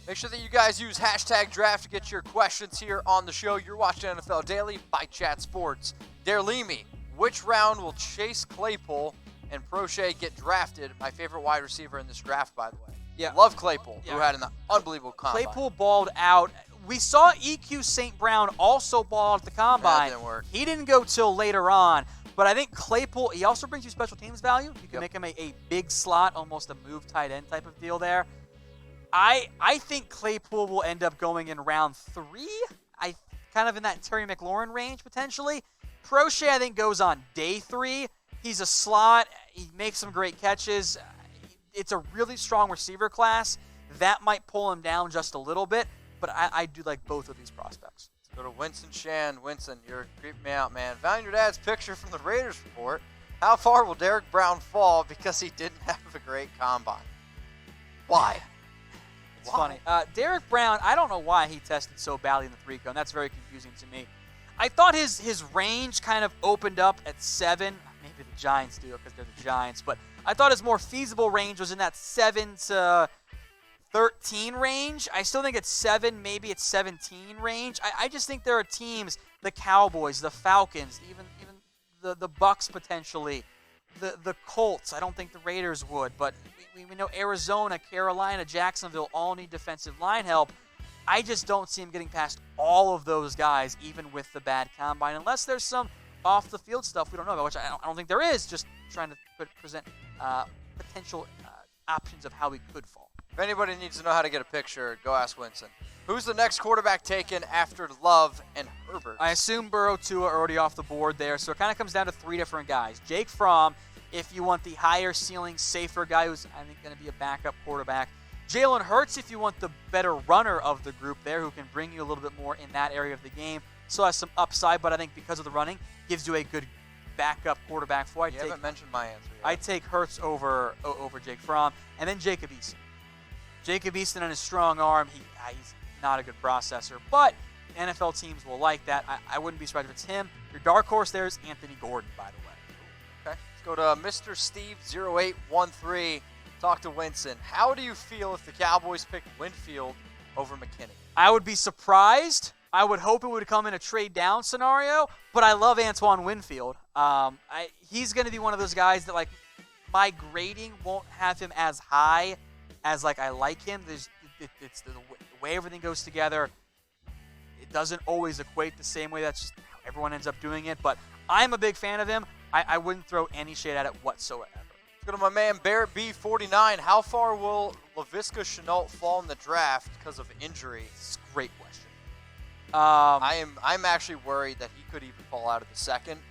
Make sure that you guys use hashtag draft to get your questions here on the show. You're watching NFL Daily by Chat Sports. Derlimi, which round will Chase Claypool and Prochet get drafted? My favorite wide receiver in this draft, by the way. Yeah. Love Claypool, who had an unbelievable combine. Claypool balled out. We saw EQ St. Brown also ball at the combine. That didn't work. He didn't go till later on. But I think Claypool, he also brings you special teams value. You can make him a big slot, almost a move tight end type of deal there. I think Claypool will end up going in round 3. Kind of in that Terry McLaurin range, potentially. Prochet, I think, goes on day 3. He's a slot. He makes some great catches. It's a really strong receiver class. That might pull him down just a little bit. But I do like both of these prospects. Let's go to Winston Shan. Winston, you're creeping me out, man. Found your dad's picture from the Raiders report. How far will Derrick Brown fall because he didn't have a great combine? Why? It's funny. Derrick Brown, I don't know why he tested so badly in the 3-cone. That's very confusing to me. I thought his range kind of opened up at 7. Maybe the Giants do because they're the Giants. But I thought his more feasible range was in that 7 to 13 range. I still think it's 7, maybe it's 17 range. I just think there are teams, the Cowboys, the Falcons, even the Bucs potentially, the Colts. I don't think the Raiders would, but we know Arizona, Carolina, Jacksonville all need defensive line help. I just don't see him getting past all of those guys, even with the bad combine, unless there's some off-the-field stuff we don't know about, which I don't think there is, just trying to present potential options of how he could fall. If anybody needs to know how to get a picture, go ask Winston. Who's the next quarterback taken after Love and Herbert? I assume Burrow, Tua are already off the board there, so it kind of comes down to 3 different guys. Jake Fromm, if you want the higher ceiling, safer guy who's, I think, going to be a backup quarterback. Jalen Hurts, if you want the better runner of the group there, who can bring you a little bit more in that area of the game. Still has some upside, but I think because of the running, gives you a good backup quarterback for. You haven't mentioned my answer yet. I'd take Hurts over Jake Fromm, and then Jacob Eason. Jacob Eason on his strong arm, he's not a good processor, but NFL teams will like that. I wouldn't be surprised if it's him. Your dark horse there is Anthony Gordon, by the way. Okay, let's go to Mr. Steve 0813. Talk to Winston. How do you feel if the Cowboys picked Winfield over McKinney? I would be surprised. I would hope it would come in a trade down scenario, but I love Antoine Winfield. He's going to be one of those guys that, like, my grading won't have him as high as, like, I like him. It's the way everything goes together. It doesn't always equate the same way. That's just how everyone ends up doing it. But I'm a big fan of him. I wouldn't throw any shade at it whatsoever. Let's go to my man Barrett B49. How far will Laviska Shenault fall in the draft because of injury? It's a great question. I'm actually worried that he could even fall out of the second.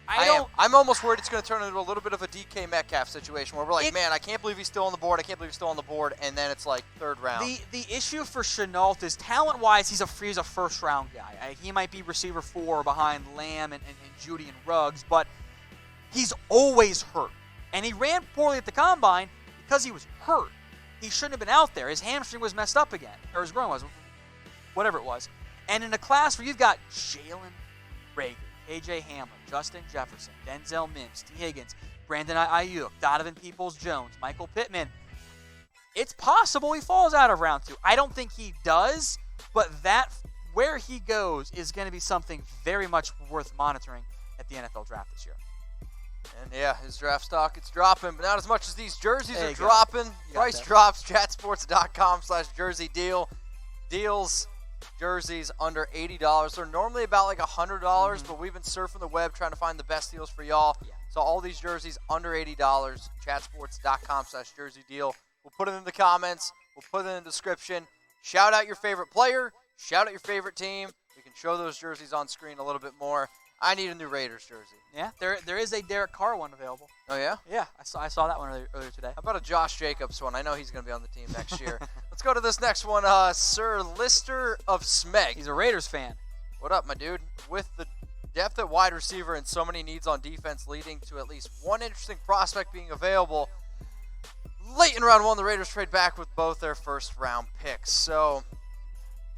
I'm almost worried it's going to turn into a little bit of a DK Metcalf situation where we're like, man, I can't believe he's still on the board. I can't believe he's still on the board. And then it's like 3rd round. The issue for Shenault is talent-wise, he's a first-round guy. He might be receiver 4 behind Lamb and Judy and Ruggs, but he's always hurt. And he ran poorly at the combine because he was hurt. He shouldn't have been out there. His hamstring was messed up again, or his groin was, whatever it was. And in a class where you've got Jalen Reagor, A.J. Hamler, Justin Jefferson, Denzel Mims, T. Higgins, Brandon Ayuk, Donovan Peoples-Jones, Michael Pittman, it's possible he falls out of round 2. I don't think he does, but where he goes is going to be something very much worth monitoring at the NFL draft this year. And yeah, his draft stock, it's dropping, but not as much as these jerseys are dropping. Price drops, chatsports.com/jersey deal. Deals, jerseys under $80. They're normally about like $100, but we've been surfing the web trying to find the best deals for y'all. Yeah. So all these jerseys under $80, chatsports.com/jersey deal. We'll put it in the comments. We'll put it in the description. Shout out your favorite player. Shout out your favorite team. We can show those jerseys on screen a little bit more. I need a new Raiders jersey. Yeah, there is a Derek Carr one available. Oh, yeah? Yeah, I saw that one earlier today. How about a Josh Jacobs one? I know he's going to be on the team next year. Let's go to this next one. Sir Lister of Smeg. He's a Raiders fan. What up, my dude? With the depth at wide receiver and so many needs on defense leading to at least one interesting prospect being available, late in round 1, the Raiders trade back with both their first-round picks. So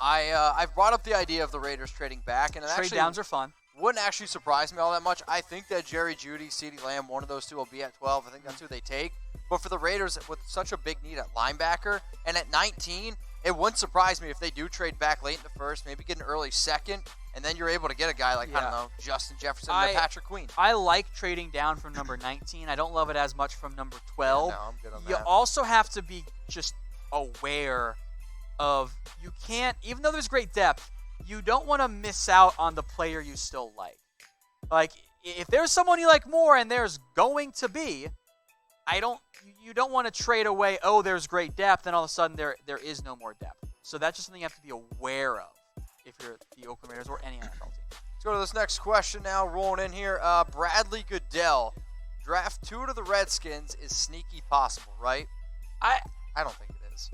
I've brought up the idea of the Raiders trading back. And trade downs are fun. Wouldn't actually surprise me all that much. I think that Jerry Jeudy, CeeDee Lamb, one of those two will be at 12. I think that's who they take. But for the Raiders, with such a big need at linebacker, and at 19, it wouldn't surprise me if they do trade back late in the first, maybe get an early second, and then you're able to get a guy like, I don't know, Justin Jefferson and Patrick Queen. I like trading down from number 19. I don't love it as much from number 12. Yeah, no, I'm good on you that. also have to be just aware of, you can't, even though there's great depth, you don't want to miss out on the player you still like. Like, if there's someone you like more, and there's going to be, you don't want to trade away, oh, there's great depth, and all of a sudden there is no more depth. So that's just something you have to be aware of if you're the Oakland Raiders or any NFL team. Let's go to this next question now. Rolling in here. Bradley Goodell. Draft 2 to the Redskins is sneaky possible, right? I don't think it is.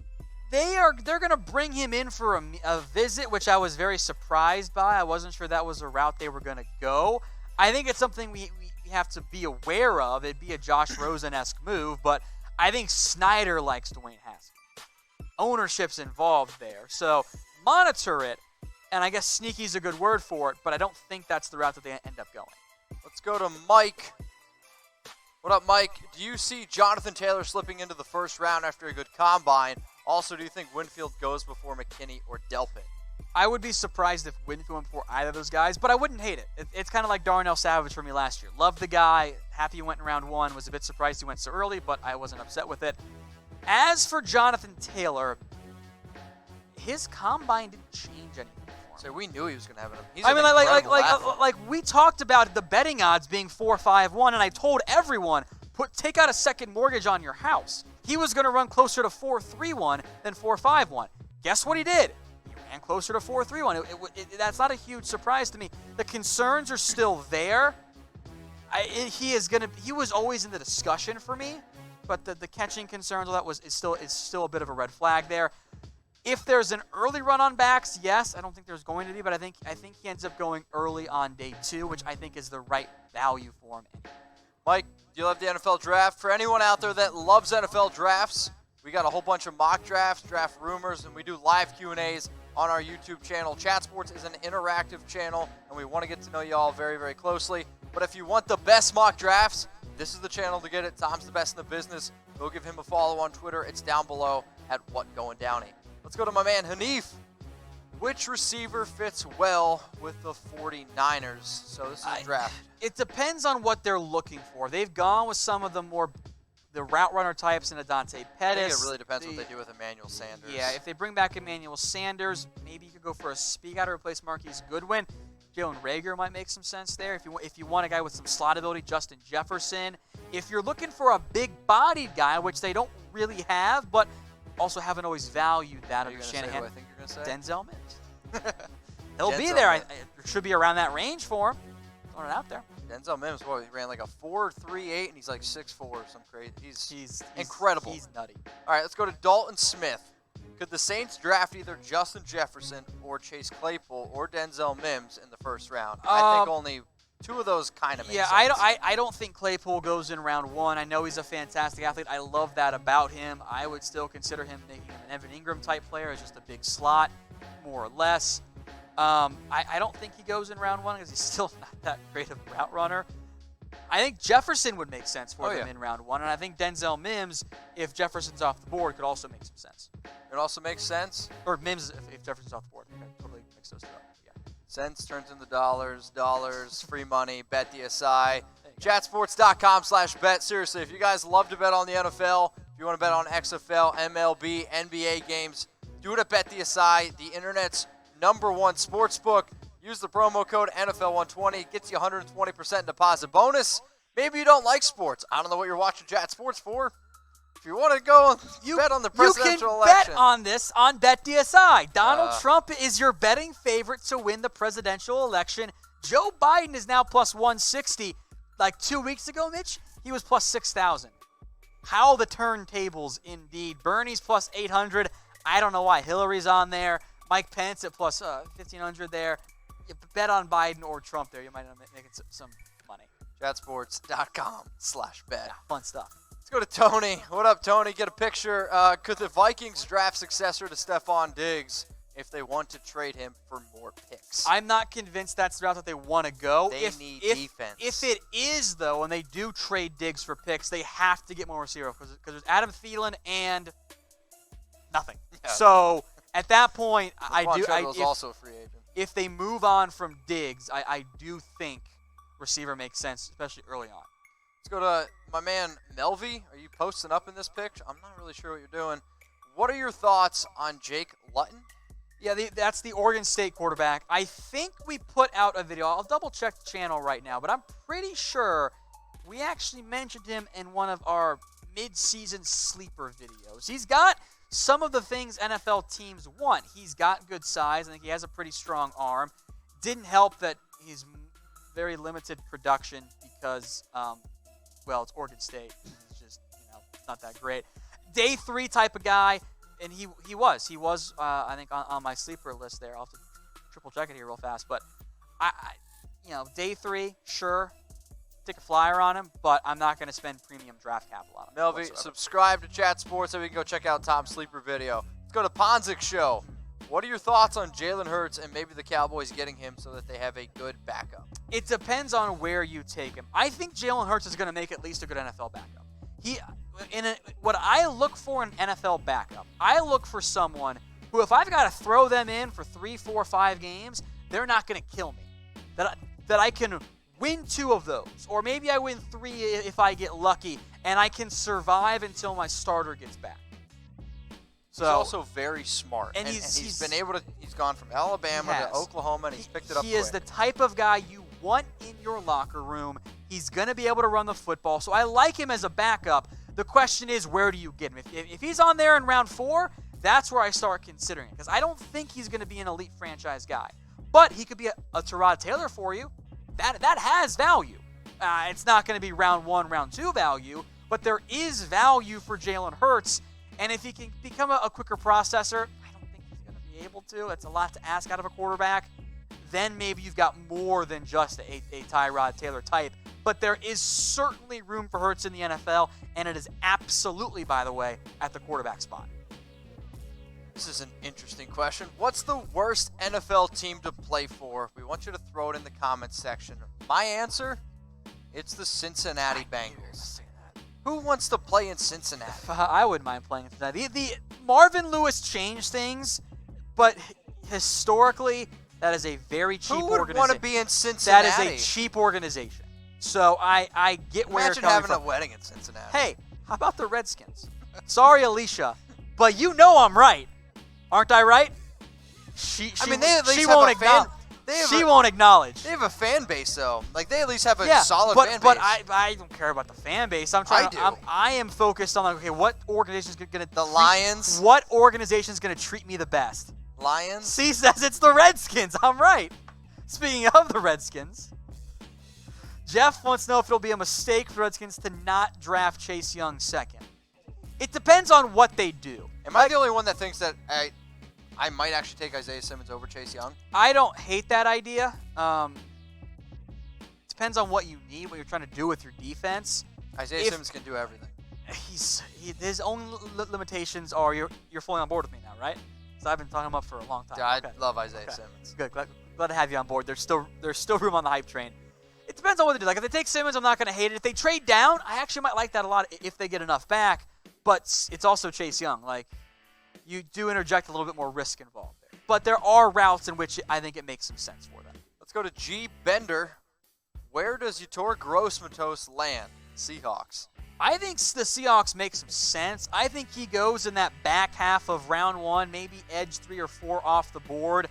They're going to bring him in for a visit, which I was very surprised by. I wasn't sure that was a route they were going to go. I think it's something we have to be aware of. It'd be a Josh Rosen-esque move, but I think Snyder likes Dwayne Haskins. Ownership's involved there. So monitor it, and I guess sneaky's a good word for it, but I don't think that's the route that they end up going. Let's go to Mike. What up, Mike? Do you see Jonathan Taylor slipping into the first round after a good combine? Also, do you think Winfield goes before McKinney or Delpit? I would be surprised if Winfield went before either of those guys, but I wouldn't hate it. It's kind of like Darnell Savage for me last year. Loved the guy. Happy he went in round 1. Was a bit surprised he went so early, but I wasn't upset with it. As for Jonathan Taylor, his combine didn't change anything for him. So we knew he was going to have it. I mean, like we talked about the betting odds being 4-5-1, and I told everyone, take out a second mortgage on your house. He was going to run closer to 4-3-1 than 4-5-1. Guess what he did? He ran closer to 4-3-1. That's not a huge surprise to me. The concerns are still there. He was always in the discussion for me, but the catching concerns, all that is still a bit of a red flag there. If there's an early run on backs, yes, I don't think there's going to be, but I think he ends up going early on day 2, which I think is the right value for him. Mike, do you love the NFL draft? For anyone out there that loves NFL drafts, we got a whole bunch of mock drafts, draft rumors, and we do live Q&As on our YouTube channel. Chat Sports is an interactive channel, and we want to get to know you all very, very closely. But if you want the best mock drafts, this is the channel to get it. Tom's the best in the business. Go give him a follow on Twitter. It's down below at What Going Downey. Let's go to my man, Hanif. Which receiver fits well with the 49ers? So this is a draft. It depends on what they're looking for. They've gone with some of the route runner types in Adante Pettis. I think it really depends what they do with Emmanuel Sanders. Yeah, if they bring back Emmanuel Sanders, maybe you could go for a speed guy to replace Marquise Goodwin. Jalen Reagor might make some sense there. If you want a guy with some slot ability, Justin Jefferson. If you're looking for a big-bodied guy, which they don't really have, but also haven't always valued that under Shanahan. I think you're going to say? Denzel Mims. He'll be there. It should be around that range for him. Throwing it out there. Denzel Mims, he ran like a 4.38, and he's like 6'4", or some crazy. He's incredible. He's nutty. All right, let's go to Dalton Smith. Could the Saints draft either Justin Jefferson or Chase Claypool or Denzel Mims in the first round? I think only 2 of those kind of make sense. I don't think Claypool goes in round 1. I know he's a fantastic athlete. I love that about him. I would still consider him making him an Evan Ingram type player as just a big slot, more or less. I don't think he goes in round 1 because he's still not that great of a route runner. I think Jefferson would make sense for them in round 1, and I think Denzel Mims, if Jefferson's off the board, could also make some sense. It also makes sense? Or Mims if Jefferson's off the board. I totally mix those 2 up. Yeah. Cents turns into dollars, free money, bet DSI. Chatsports.com/bet. Seriously, if you guys love to bet on the NFL, if you want to bet on XFL, MLB, NBA games, do it at Bet DSI, the internet's #1 sports book. Use the promo code NFL120. It gets you 120% deposit bonus. Maybe you don't like sports. I don't know what you're watching Chat Sports for. If you want to go and bet on the presidential election. You can bet on this on Bet DSI. Donald Trump is your betting favorite to win the presidential election. Joe Biden is now plus 160. Like 2 weeks ago, Mitch, he was plus 6,000. How the turntables, indeed. Bernie's plus 800. I don't know why. Hillary's on there. Mike Pence at plus 1,500 there. You bet on Biden or Trump there. You might end up making some money. Chatsports.com/bet. Yeah, fun stuff. Let's go to Tony. What up, Tony? Get a picture. Could the Vikings draft successor to Stephon Diggs if they want to trade him for more picks? I'm not convinced that's the route that they want to go. They need defense. If it is, though, and they do trade Diggs for picks, they have to get more receiver because there's Adam Thielen and nothing. Yeah. So At that point, Treadwell's also a free agent. If they move on from Diggs, I do think receiver makes sense, especially early on. Let's go to my man Melvy. Are you posting up in this picture? I'm not really sure what you're doing. What are your thoughts on Jake Luton? Yeah, that's the Oregon State quarterback. I think we put out a video. I'll double-check the channel right now, but I'm pretty sure we actually mentioned him in one of our mid-season sleeper videos. He's got some of the things NFL teams want. He's got good size. I think he has a pretty strong arm. Didn't help that he's very limited production because, it's Oregon State. It's just, not that great. Day 3 type of guy, and he was I think on my sleeper list there. I'll have to triple check it here real fast, but day 3, sure, take a flyer on him, but I'm not going to spend premium draft capital on him. Melvy, subscribe to Chat Sports so we can go check out Tom's sleeper video. Let's go to Ponzic's show. What are your thoughts on Jalen Hurts and maybe the Cowboys getting him so that they have a good backup? It depends on where you take him. I think Jalen Hurts is going to make at least a good NFL backup. What I look for in NFL backup, I look for someone who, if I've got to throw them in for 3, 4, 5 games, they're not going to kill me. That I can win 2 of those, or maybe I win 3 if I get lucky, and I can survive until my starter gets back. So, he's also very smart, and he's been able to. He's gone from Alabama to Oklahoma, and he's picked it up. He is the type of guy you want in your locker room. He's going to be able to run the football, so I like him as a backup. The question is, where do you get him? If he's on there in round 4, that's where I start considering it, because I don't think he's going to be an elite franchise guy, but he could be a Tyrod Taylor for you. That has value. It's not going to be round 1, round 2 value, but there is value for Jalen Hurts. And if he can become a quicker processor, I don't think he's going to be able to. It's a lot to ask out of a quarterback. Then maybe you've got more than just a Tyrod Taylor type. But there is certainly room for Hurts in the NFL, and it is absolutely, by the way, at the quarterback spot. This is an interesting question. What's the worst NFL team to play for? We want you to throw it in the comments section. My answer, it's the Cincinnati Bengals. Who wants to play in Cincinnati? I wouldn't mind playing in Cincinnati. The Marvin Lewis changed things, but historically, that is a very cheap organization. Who would want to be in Cincinnati? That is a cheap organization. So I get where you're coming from. Imagine having a wedding in Cincinnati. Hey, how about the Redskins? Sorry, Alicia, but you know I'm right. Aren't I right? She won't acknowledge. They have a fan base, though. Like, they at least have a solid fan base. But I don't care about the fan base. I am focused on, what organization is going to... The Lions? What organization is going to treat me the best? Lions? C says it's the Redskins. I'm right. Speaking of the Redskins, Jeff wants to know if it'll be a mistake for the Redskins to not draft Chase Young second. It depends on what they do. Am I the only one that thinks that I might actually take Isaiah Simmons over Chase Young? I don't hate that idea. Depends on what you need, what you're trying to do with your defense. Isaiah Simmons can do everything. His own limitations are you're fully on board with me now, right? So I've been talking him up for a long time. Yeah, I love Isaiah Simmons. Good. Glad to have you on board. There's still room on the hype train. It depends on what they do. Like, if they take Simmons, I'm not going to hate it. If they trade down, I actually might like that a lot if they get enough back. But it's also Chase Young. Like, you do interject a little bit more risk involved there. But there are routes in which I think it makes some sense for them. Let's go to G. Bender. Where does Yetur Gross-Matos land? Seahawks. I think the Seahawks make some sense. I think he goes in that back half of round 1, maybe edge 3 or 4 off the board.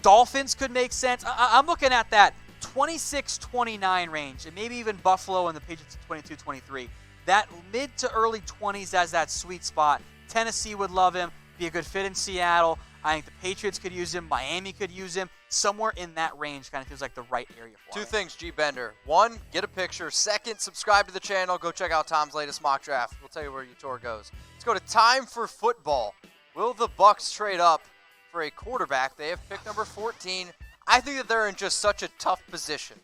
Dolphins could make sense. I'm looking at that 26-29 range, and maybe even Buffalo and the Patriots at 22-23. That mid to early 20s as that sweet spot. Tennessee would love him. Be a good fit in Seattle. I think the Patriots could use him. Miami could use him. Somewhere in that range kind of feels like the right area for him. 2 things, G. Bender. 1, get a picture. 2nd, subscribe to the channel. Go check out Tom's latest mock draft. We'll tell you where your tour goes. Let's go to Time for Football. Will the Bucs trade up for a quarterback? They have pick number 14. I think that they're in just such a tough position.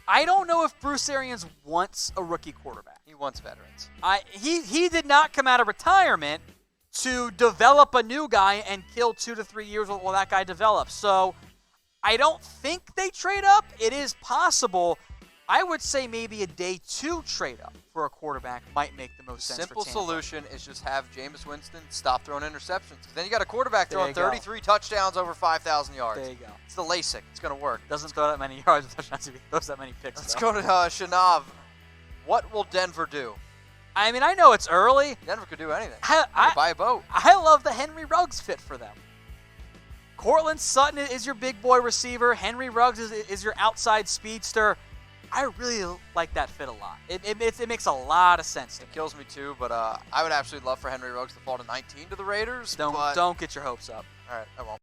I don't know if Bruce Arians wants a rookie quarterback. He wants veterans. He did not come out of retirement to develop a new guy and kill 2 to 3 years while that guy develops. So I don't think they trade up. It is possible, I would say maybe a day 2 trade-up for a quarterback might make the most sense for Tampa. Simple solution is just have Jameis Winston stop throwing interceptions. Because then you got a quarterback throwing 33 touchdowns over 5,000 yards. There you go. It's the LASIK. It's going to work. Doesn't throw that many yards with touchdowns if he throws that many picks. Let's go to Shenault. What will Denver do? I mean, I know it's early. Denver could do anything. Buy a boat. I love the Henry Ruggs fit for them. Cortland Sutton is your big boy receiver. Henry Ruggs is your outside speedster. I really like that fit a lot. It makes a lot of sense to me. It kills me too, but I would absolutely love for Henry Ruggs to fall to 19 to the Raiders. Don't get your hopes up. All right, I won't.